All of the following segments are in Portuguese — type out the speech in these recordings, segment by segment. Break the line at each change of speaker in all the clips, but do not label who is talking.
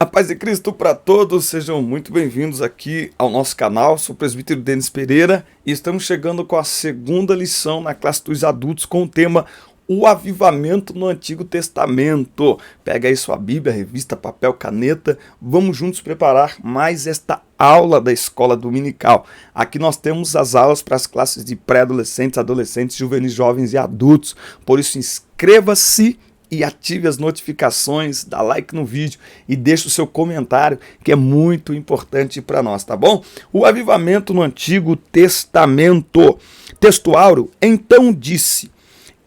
paz de Cristo para todos, sejam muito bem-vindos aqui ao nosso canal. Sou o presbítero Denis Pereira e estamos chegando com a segunda lição na classe dos adultos com o tema O Avivamento no Antigo Testamento. Pega aí sua Bíblia, revista, papel, caneta, vamos juntos preparar mais esta aula da escola dominical. Aqui nós temos as aulas para as classes de pré-adolescentes, adolescentes, juvenis, jovens e adultos, por isso inscreva-se e ative as notificações, dá like no vídeo e deixa o seu comentário, que é muito importante para nós, tá bom? O avivamento no Antigo Testamento. Texto áureo, então disse: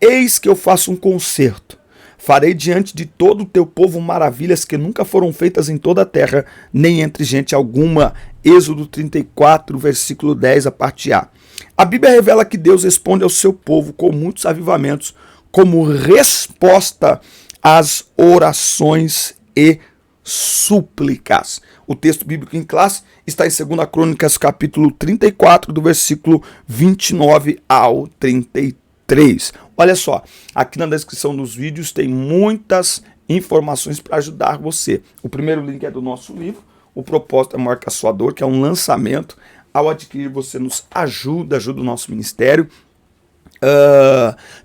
eis que eu faço um concerto, farei diante de todo o teu povo maravilhas que nunca foram feitas em toda a terra, nem entre gente alguma. Êxodo 34, versículo 10, a parte A. A Bíblia revela que Deus responde ao seu povo com muitos avivamentos, como resposta às orações e súplicas. O texto bíblico em classe está em 2 Crônicas, capítulo 34, do versículo 29 ao 33. Olha só, aqui na descrição dos vídeos tem muitas informações para ajudar você. O primeiro link é do nosso livro, O Propósito é Maior que a Sua Dor, que é um lançamento. Ao adquirir, você nos ajuda o nosso ministério.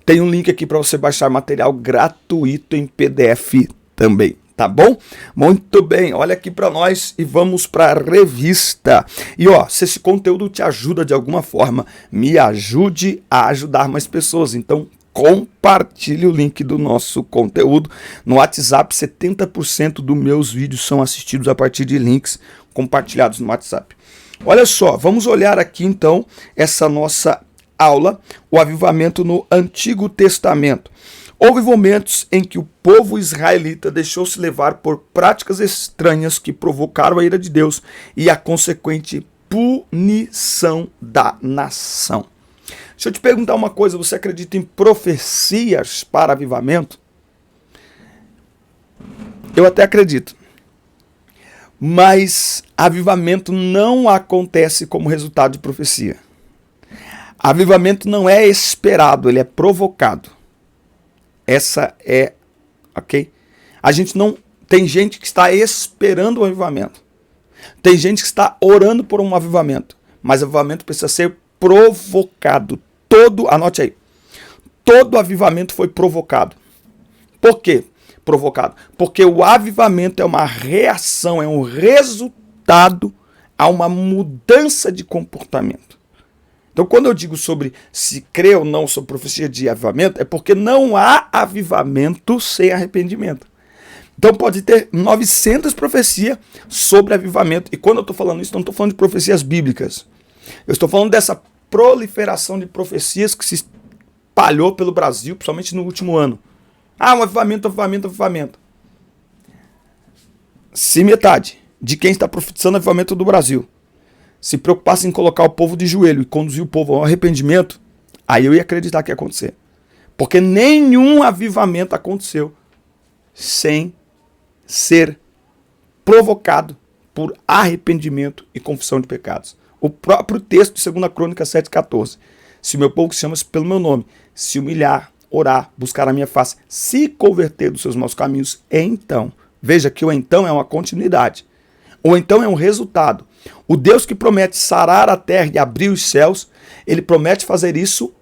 Tem um link aqui para você baixar material gratuito em PDF também, tá bom? Muito bem, olha aqui para nós e vamos para a revista. E ó, se esse conteúdo te ajuda de alguma forma, me ajude a ajudar mais pessoas. Então compartilhe o link do nosso conteúdo. No WhatsApp, 70% dos meus vídeos são assistidos a partir de links compartilhados no WhatsApp. Olha só, vamos olhar aqui então essa nossa aula, o avivamento no Antigo Testamento. Houve momentos em que o povo israelita deixou-se levar por práticas estranhas que provocaram a ira de Deus e a consequente punição da nação. Deixa eu te perguntar uma coisa, você acredita em profecias para avivamento? Eu até acredito. Mas avivamento não acontece como resultado de profecia. Avivamento não é esperado, ele é provocado. Essa é, ok? A gente não... Tem gente que está esperando o avivamento. Tem gente que está orando por um avivamento. Mas o avivamento precisa ser provocado. Anote aí. Todo avivamento foi provocado. Por quê? Provocado. Porque o avivamento é uma reação, é um resultado a uma mudança de comportamento. Então, quando eu digo sobre se crê ou não sobre profecia de avivamento, é porque não há avivamento sem arrependimento. Então, pode ter 900 profecias sobre avivamento. E quando eu estou falando isso, não estou falando de profecias bíblicas. Eu estou falando dessa proliferação de profecias que se espalhou pelo Brasil, principalmente no último ano. Ah, um avivamento. Se metade de quem está profetizando avivamento do Brasil se preocupasse em colocar o povo de joelho e conduzir o povo ao arrependimento, aí eu ia acreditar que ia acontecer. Porque nenhum avivamento aconteceu sem ser provocado por arrependimento e confissão de pecados. O próprio texto de 2 Crônicas 7,14. Se o meu povo que se chama pelo meu nome se humilhar, orar, buscar a minha face, se converter dos seus maus caminhos, então, veja que o então é uma continuidade. Ou então é um resultado. O Deus que promete sarar a terra e abrir os céus, ele promete fazer isso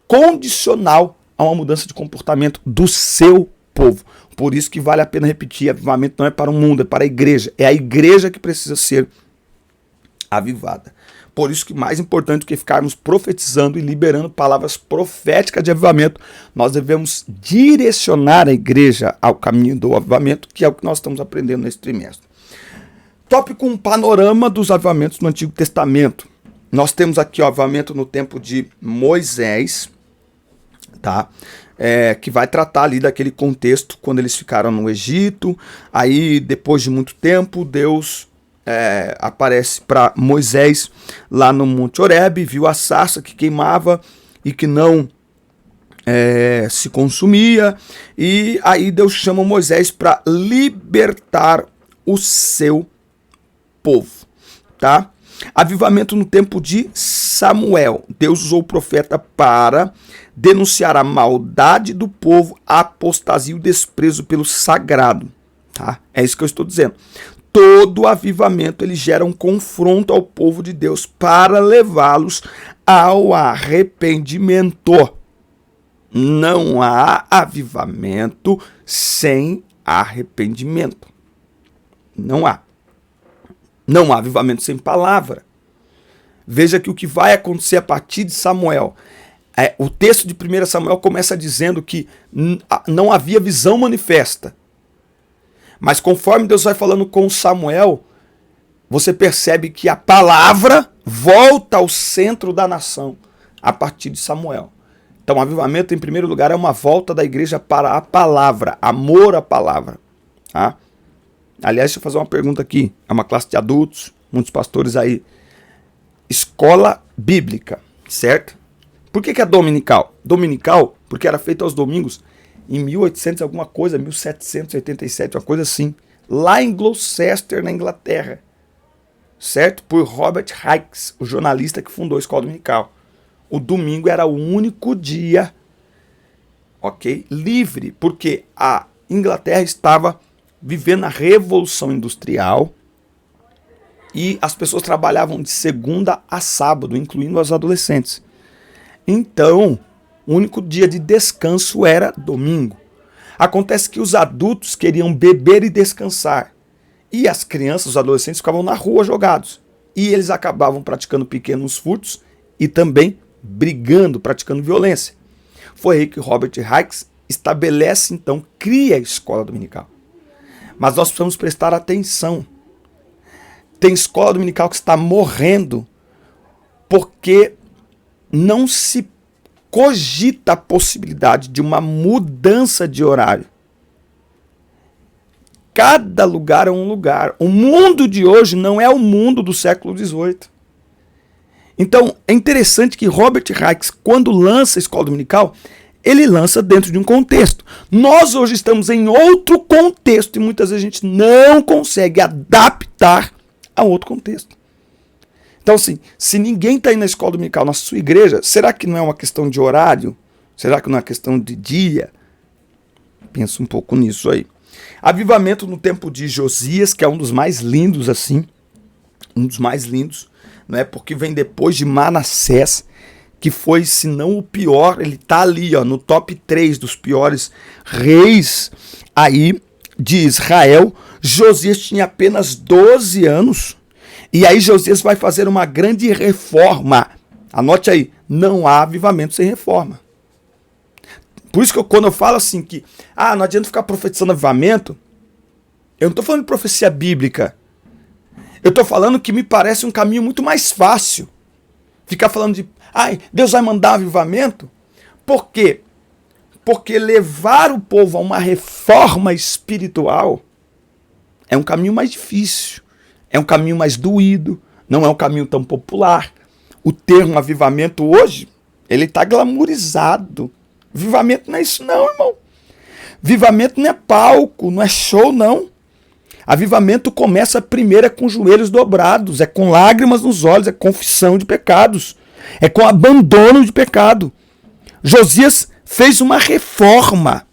condicional a uma mudança de comportamento do seu povo. Por isso que vale a pena repetir, avivamento não é para o mundo, é para a igreja. É a igreja que precisa ser avivada. Por isso que mais importante do que ficarmos profetizando e liberando palavras proféticas de avivamento, nós devemos direcionar a igreja ao caminho do avivamento, que é o que nós estamos aprendendo nesse trimestre. Tópico: um panorama dos avivamentos no Antigo Testamento. Nós temos aqui o avivamento no tempo de Moisés, tá? Que vai tratar ali daquele contexto quando eles ficaram no Egito. Aí, depois de muito tempo, Deus aparece para Moisés lá no Monte Horebe, viu a sarça que queimava e que não se consumia. E aí Deus chama Moisés para libertar o seu povo, tá? Avivamento no tempo de Samuel. Deus usou o profeta para denunciar a maldade do povo, a apostasia e o desprezo pelo sagrado, tá? É isso que eu estou dizendo. todo avivamento ele gera um confronto ao povo de Deus para levá-los ao arrependimento. Não há avivamento sem arrependimento. Não há. Não há avivamento sem palavra. Veja que o que vai acontecer a partir de Samuel. O texto de 1 Samuel começa dizendo que não havia visão manifesta. Mas conforme Deus vai falando com Samuel, você percebe que a palavra volta ao centro da nação a partir de Samuel. Então, o avivamento, em primeiro lugar, é uma volta da igreja para a palavra, amor à palavra. Tá? Aliás, deixa eu fazer uma pergunta aqui. É uma classe de adultos, muitos pastores aí. Escola bíblica, certo? Por que é dominical? Dominical, porque era feito aos domingos em 1800 alguma coisa, 1787, uma coisa assim, lá em Gloucester, na Inglaterra, certo? Por Robert Hicks, o jornalista que fundou a escola dominical. O domingo era o único dia, ok, livre, porque a Inglaterra estava vivendo a Revolução Industrial e as pessoas trabalhavam de segunda a sábado, incluindo os adolescentes. Então, o único dia de descanso era domingo. Acontece que os adultos queriam beber e descansar. E as crianças, os adolescentes, ficavam na rua jogados. E eles acabavam praticando pequenos furtos e também brigando, praticando violência. Foi aí que Robert Hicks estabelece, então, cria a escola dominical. Mas nós precisamos prestar atenção. Tem escola dominical que está morrendo porque não se cogita a possibilidade de uma mudança de horário. Cada lugar é um lugar. O mundo de hoje não é o mundo do século XVIII. Então, é interessante que Robert Hicks, quando lança a escola dominical, ele lança dentro de um contexto. Nós hoje estamos em outro contexto e muitas vezes a gente não consegue adaptar a outro contexto. Então, assim, se ninguém está aí na escola dominical, na sua igreja, será que não é uma questão de horário? Será que não é uma questão de dia? Pensa um pouco nisso aí. Avivamento no tempo de Josias, que é um dos mais lindos, assim. Um dos mais lindos, não é? Porque vem depois de Manassés, que foi, se não o pior, ele está ali, ó, no top 3 dos piores reis aí de Israel. Josias tinha apenas 12 anos. E aí Josias vai fazer uma grande reforma. Anote aí, não há avivamento sem reforma. Por isso que quando eu falo assim que não adianta ficar profetizando avivamento, eu não estou falando de profecia bíblica. Eu estou falando que me parece um caminho muito mais fácil. Ficar falando de, Deus vai mandar avivamento. Por quê? Porque levar o povo a uma reforma espiritual é um caminho mais difícil. É um caminho mais doído, não é um caminho tão popular. O termo avivamento hoje, ele está glamourizado. Avivamento não é isso não, irmão. Avivamento não é palco, não é show, não. Avivamento começa primeiro com joelhos dobrados, é com lágrimas nos olhos, é confissão de pecados, é com abandono de pecado. Josias fez uma reforma,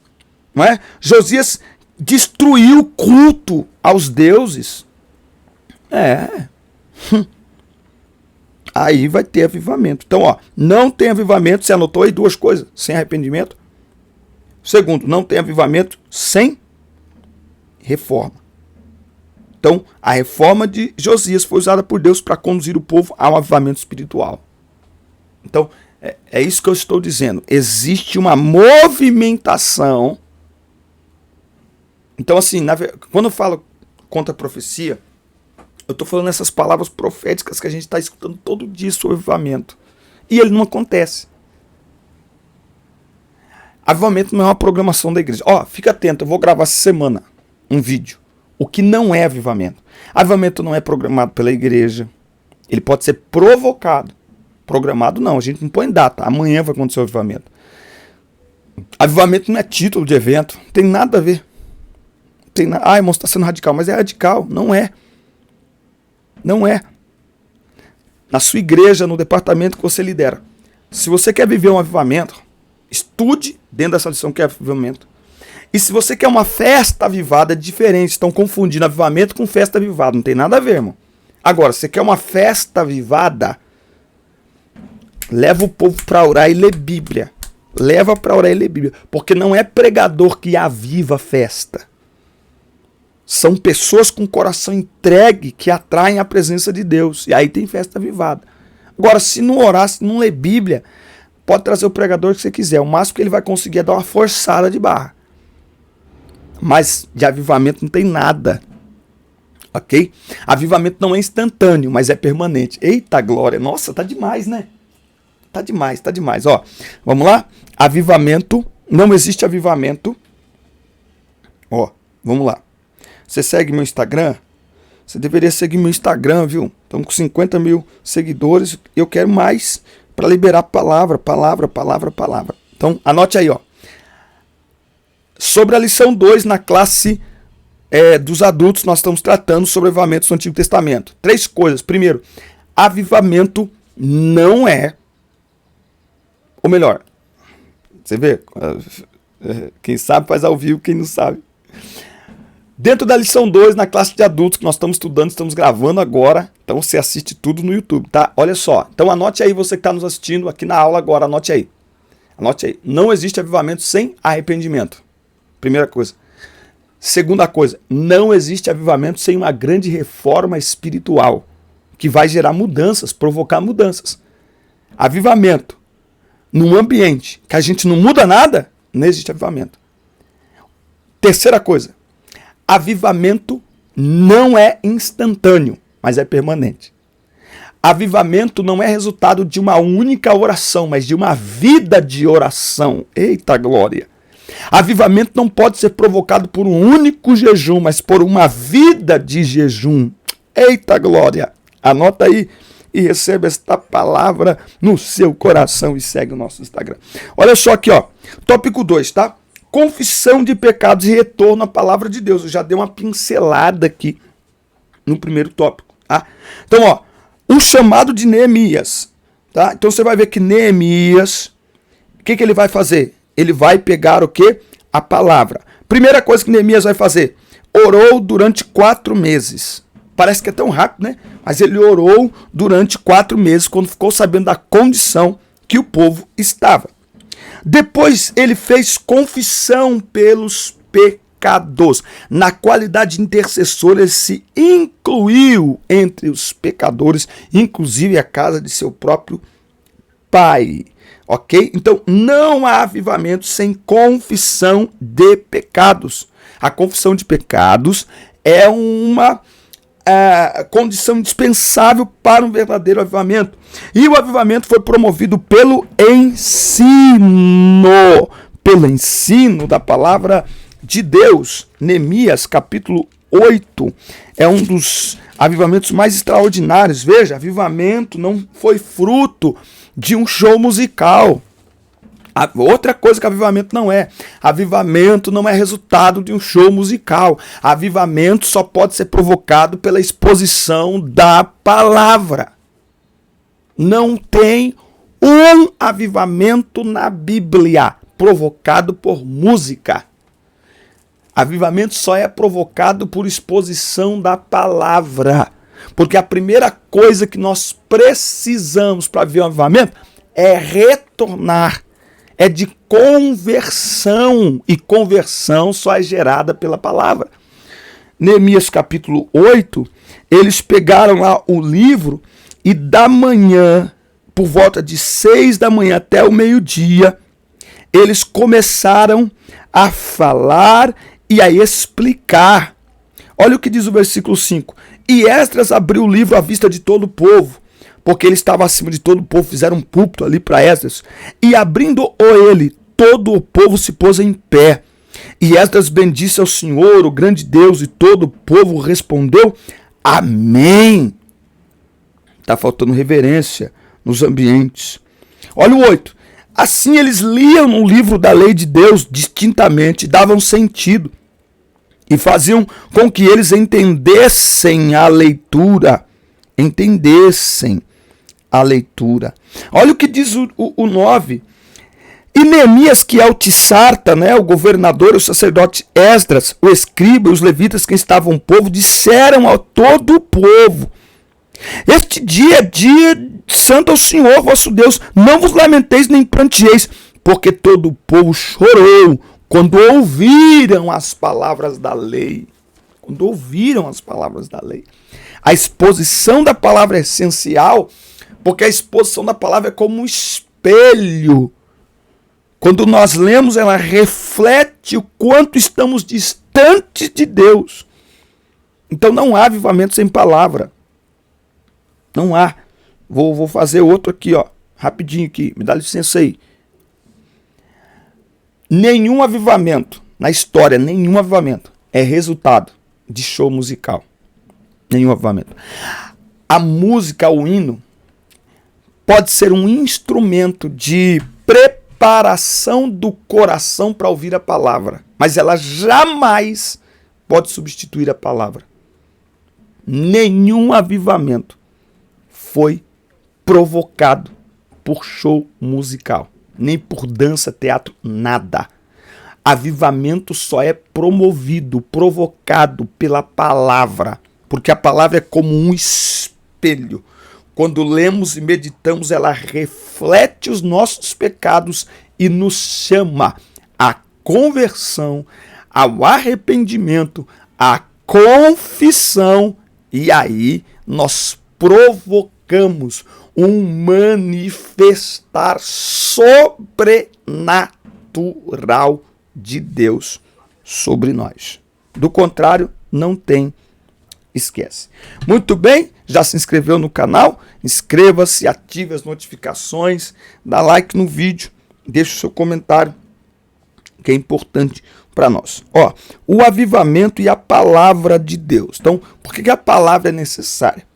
não é? Josias destruiu o culto aos deuses. Aí vai ter avivamento. Então, não tem avivamento, você anotou aí duas coisas, sem arrependimento. Segundo, não tem avivamento sem reforma. Então, a reforma de Josias foi usada por Deus para conduzir o povo ao avivamento espiritual. Então, é isso que eu estou dizendo. Existe uma movimentação. Então, assim, quando eu falo contra a profecia, eu estou falando essas palavras proféticas que a gente está escutando todo dia sobre avivamento. E ele não acontece. Avivamento não é uma programação da igreja. Fica atento, eu vou gravar essa semana um vídeo. O que não é avivamento. Avivamento não é programado pela igreja. Ele pode ser provocado. Programado não, a gente não põe data. Amanhã vai acontecer o avivamento. Avivamento não é título de evento. Não tem nada a ver. Irmão, você está sendo radical. Mas é radical, não é. Não é. Na sua igreja, no departamento que você lidera. Se você quer viver um avivamento, estude dentro dessa lição que é avivamento. E se você quer uma festa avivada, é diferente. Estão confundindo avivamento com festa avivada. Não tem nada a ver, irmão. Agora, se você quer uma festa avivada, leva o povo para orar e ler Bíblia. Leva para orar e ler Bíblia. Porque não é pregador que aviva a festa. São pessoas com o coração entregue que atraem a presença de Deus. E aí tem festa avivada. Agora, se não orar, se não ler Bíblia, pode trazer o pregador que você quiser. O máximo que ele vai conseguir é dar uma forçada de barra. Mas de avivamento não tem nada. Ok? Avivamento não é instantâneo, mas é permanente. Eita glória. Nossa, tá demais, né? Tá demais. Ó, vamos lá? Avivamento. Não existe avivamento. Ó, vamos lá. Você segue meu Instagram? Você deveria seguir meu Instagram, viu? Estamos com 50 mil seguidores. Eu quero mais para liberar palavra. Então, anote aí, ó. Sobre a lição 2, na classe dos adultos, nós estamos tratando sobre avivamentos do Antigo Testamento. 3 coisas. Primeiro, avivamento não é... Ou melhor, você vê? Quem sabe faz ao vivo, quem não sabe. Dentro da lição 2, na classe de adultos que nós estamos estudando, estamos gravando agora. Então você assiste tudo no YouTube, tá? Olha só. Então anote aí, você que está nos assistindo aqui na aula agora, anote aí. Anote aí. Não existe avivamento sem arrependimento. Primeira coisa. Segunda coisa. Não existe avivamento sem uma grande reforma espiritual que vai gerar mudanças, provocar mudanças. Avivamento num ambiente que a gente não muda nada, não existe avivamento. Terceira coisa. Avivamento não é instantâneo, mas é permanente. Avivamento não é resultado de uma única oração, mas de uma vida de oração. Eita glória! Avivamento não pode ser provocado por um único jejum, mas por uma vida de jejum. Eita glória! Anota aí e receba esta palavra no seu coração e segue o nosso Instagram. Olha só aqui, ó. Tópico 2, tá? Confissão de pecados e retorno à palavra de Deus. Eu já dei uma pincelada aqui no primeiro tópico, tá? Então, ó, o chamado de Neemias, tá? Então você vai ver que Neemias, o que ele vai fazer? Ele vai pegar o quê? A palavra. Primeira coisa que Neemias vai fazer, orou durante 4 meses. Parece que é tão rápido, né? Mas ele orou durante 4 meses quando ficou sabendo da condição que o povo estava. Depois ele fez confissão pelos pecados. Na qualidade de intercessor, ele se incluiu entre os pecadores, inclusive a casa de seu próprio pai. Ok? Então não há avivamento sem confissão de pecados. A confissão de pecados é uma condição indispensável para um verdadeiro avivamento. E o avivamento foi promovido pelo ensino da palavra de Deus. Neemias, capítulo 8, é um dos avivamentos mais extraordinários. Veja, avivamento não foi fruto de um show musical. Outra coisa que avivamento não é. Avivamento não é resultado de um show musical. Avivamento só pode ser provocado pela exposição da palavra. Não tem um avivamento na Bíblia provocado por música. Avivamento só é provocado por exposição da palavra. Porque a primeira coisa que nós precisamos para viver um avivamento é retornar. É de conversão, e conversão só é gerada pela palavra. Neemias capítulo 8, eles pegaram lá o livro e da manhã, por volta de 6 da manhã até o meio-dia, eles começaram a falar e a explicar. Olha o que diz o versículo 5. E Esdras abriu o livro à vista de todo o povo, porque ele estava acima de todo o povo, fizeram um púlpito ali para Esdras, e abrindo ele, todo o povo se pôs em pé. E Esdras bendisse ao Senhor, o grande Deus, e todo o povo respondeu, amém. Está faltando reverência nos ambientes. Olha o 8. Assim eles liam no livro da lei de Deus distintamente, davam sentido, e faziam com que eles entendessem a leitura. Olha o que diz o 9. E Neemias, que é o Tissarta, né, o governador, o sacerdote Esdras, o escriba e os levitas que estavam o povo, disseram a todo o povo: este dia é dia santo ao Senhor vosso Deus, não vos lamenteis nem plantieis, porque todo o povo chorou quando ouviram as palavras da lei. Quando ouviram as palavras da lei. A exposição da palavra é essencial, porque a exposição da palavra é como um espelho. Quando nós lemos, ela reflete o quanto estamos distantes de Deus. Então não há avivamento sem palavra. Não há. Vou fazer outro aqui, ó. Rapidinho aqui. Me dá licença aí. Nenhum avivamento, na história, nenhum avivamento é resultado de show musical. Nenhum avivamento. A música, o hino, pode ser um instrumento de preparação do coração para ouvir a palavra, mas ela jamais pode substituir a palavra. Nenhum avivamento foi provocado por show musical, nem por dança, teatro, nada. Avivamento só é promovido, provocado pela palavra, porque a palavra é como um espelho. Quando lemos e meditamos, ela reflete os nossos pecados e nos chama à conversão, ao arrependimento, à confissão, e aí nós provocamos um manifestar sobrenatural de Deus sobre nós. Do contrário, não tem, esquece. Muito bem, já se inscreveu no canal? Inscreva-se, ative as notificações, dá like no vídeo, deixe o seu comentário, que é importante para nós. Ó, o avivamento e a palavra de Deus. Então, por que a palavra é necessária?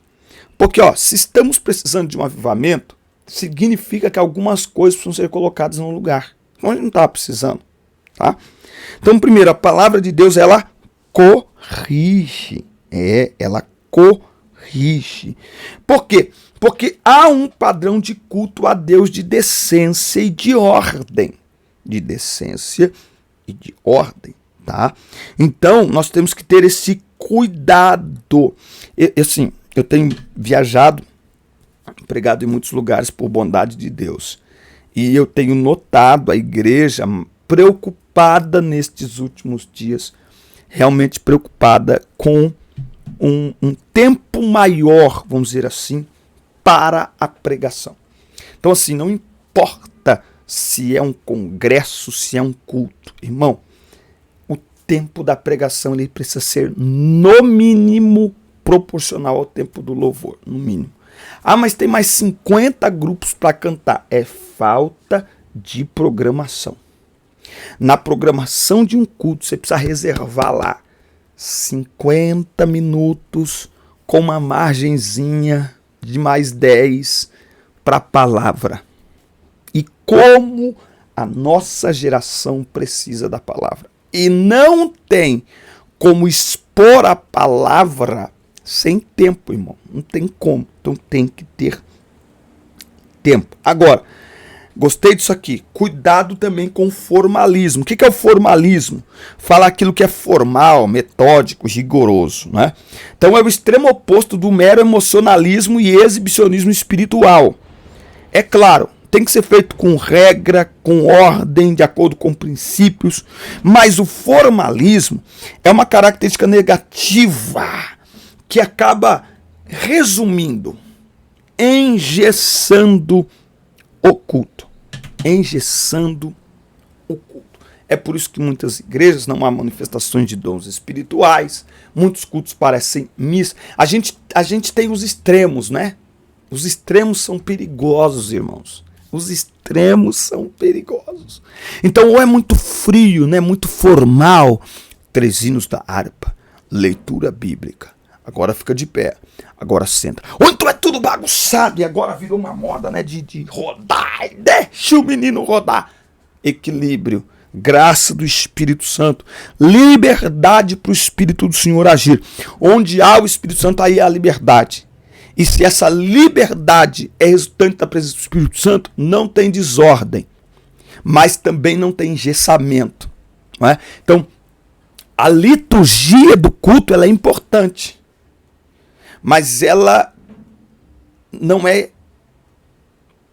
Porque, ó, se estamos precisando de um avivamento, significa que algumas coisas precisam ser colocadas no lugar. Então, a gente não está precisando. Tá? Então, primeiro, a palavra de Deus, ela corrige. Ela corrige. Por quê? Porque há um padrão de culto a Deus de decência e de ordem. De decência e de ordem, tá? Então, nós temos que ter esse cuidado. Assim, eu tenho viajado, pregado em muitos lugares por bondade de Deus. E eu tenho notado a igreja preocupada nestes últimos dias, realmente preocupada com um tempo maior, vamos dizer assim, para a pregação. Então, assim, não importa se é um congresso, se é um culto. Irmão, o tempo da pregação ele precisa ser, no mínimo, proporcional ao tempo do louvor, no mínimo. Ah, mas tem mais 50 grupos para cantar. É falta de programação. Na programação de um culto, você precisa reservar lá 50 minutos com uma margenzinha de mais 10 para a palavra. E como a nossa geração precisa da palavra. E não tem como expor a palavra sem tempo, irmão. Não tem como. Então tem que ter tempo. Agora, gostei disso aqui. Cuidado também com o formalismo. O que é o formalismo? Fala aquilo que é formal, metódico, rigoroso, né? Então é o extremo oposto do mero emocionalismo e exibicionismo espiritual. É claro, tem que ser feito com regra, com ordem, de acordo com princípios, mas o formalismo é uma característica negativa que acaba resumindo, engessando o culto. Engessando o culto. É por isso que muitas igrejas não há manifestações de dons espirituais, muitos cultos parecem missa. A gente tem os extremos, né? Os extremos são perigosos, irmãos. Os extremos são perigosos. Então, ou é muito frio, né? Muito formal. 3 hinos da harpa, leitura bíblica. Agora fica de pé, agora senta. Ou então é tudo bagunçado e agora virou uma moda, né, de rodar. E deixa o menino rodar. Equilíbrio, graça do Espírito Santo, liberdade para o Espírito do Senhor agir. Onde há o Espírito Santo, aí há a liberdade. E se essa liberdade é resultante da presença do Espírito Santo, não tem desordem. mas também não tem engessamento. Não é? Então, a liturgia do culto ela é importante, mas ela não é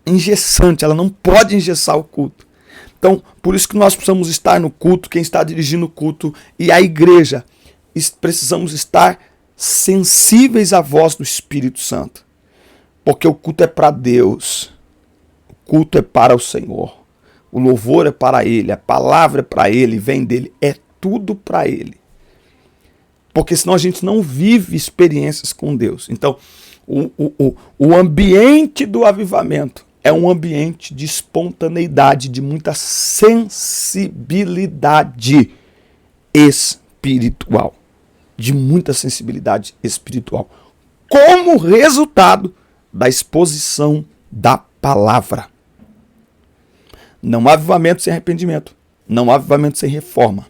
engessante, ela não pode engessar o culto. Então, por isso que nós precisamos estar no culto, quem está dirigindo o culto e a igreja, precisamos estar sensíveis à voz do Espírito Santo, porque o culto é para Deus, o culto é para o Senhor, o louvor é para Ele, a palavra é para Ele, vem dele, é tudo para Ele. Porque senão a gente não vive experiências com Deus. Então, o ambiente do avivamento é um ambiente de espontaneidade, de muita sensibilidade espiritual. De muita sensibilidade espiritual. Como resultado da exposição da palavra. Não há avivamento sem arrependimento. Não há avivamento sem reforma.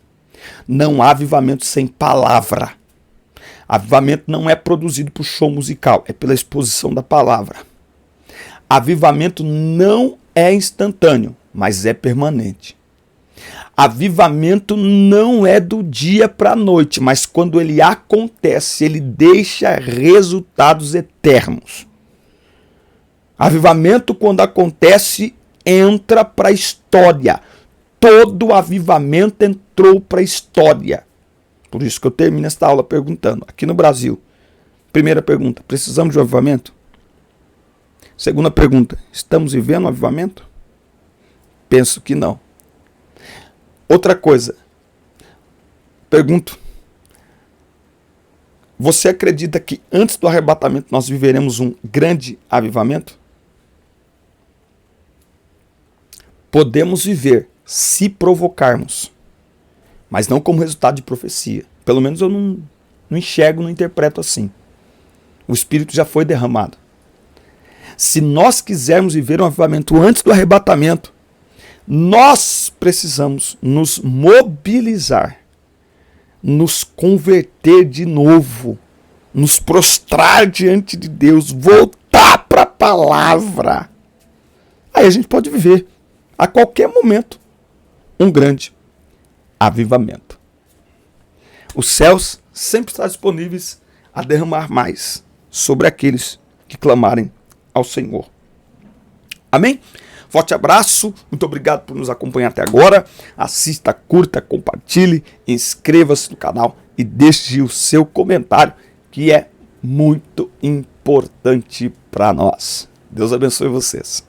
Não há avivamento sem palavra. Avivamento não é produzido por show musical, é pela exposição da palavra. Avivamento não é instantâneo, mas é permanente. Avivamento não é do dia para a noite, mas quando ele acontece, ele deixa resultados eternos. Avivamento, quando acontece, entra para a história. Todo avivamento entrou para a história. Por isso que eu termino esta aula perguntando. Aqui no Brasil, primeira pergunta, precisamos de um avivamento? Segunda pergunta, estamos vivendo um avivamento? Penso que não. Outra coisa, pergunto, você acredita que antes do arrebatamento nós viveremos um grande avivamento? Podemos viver se provocarmos, mas não como resultado de profecia. Pelo menos eu não enxergo, não interpreto assim. O Espírito já foi derramado. Se nós quisermos viver um avivamento antes do arrebatamento, nós precisamos nos mobilizar, nos converter de novo, nos prostrar diante de Deus, voltar para a palavra. Aí a gente pode viver, a qualquer momento, um grande avivamento. Os céus sempre estão disponíveis a derramar mais sobre aqueles que clamarem ao Senhor. Amém? Forte abraço, muito obrigado por nos acompanhar até agora. Assista, curta, compartilhe, inscreva-se no canal e deixe o seu comentário, que é muito importante para nós. Deus abençoe vocês.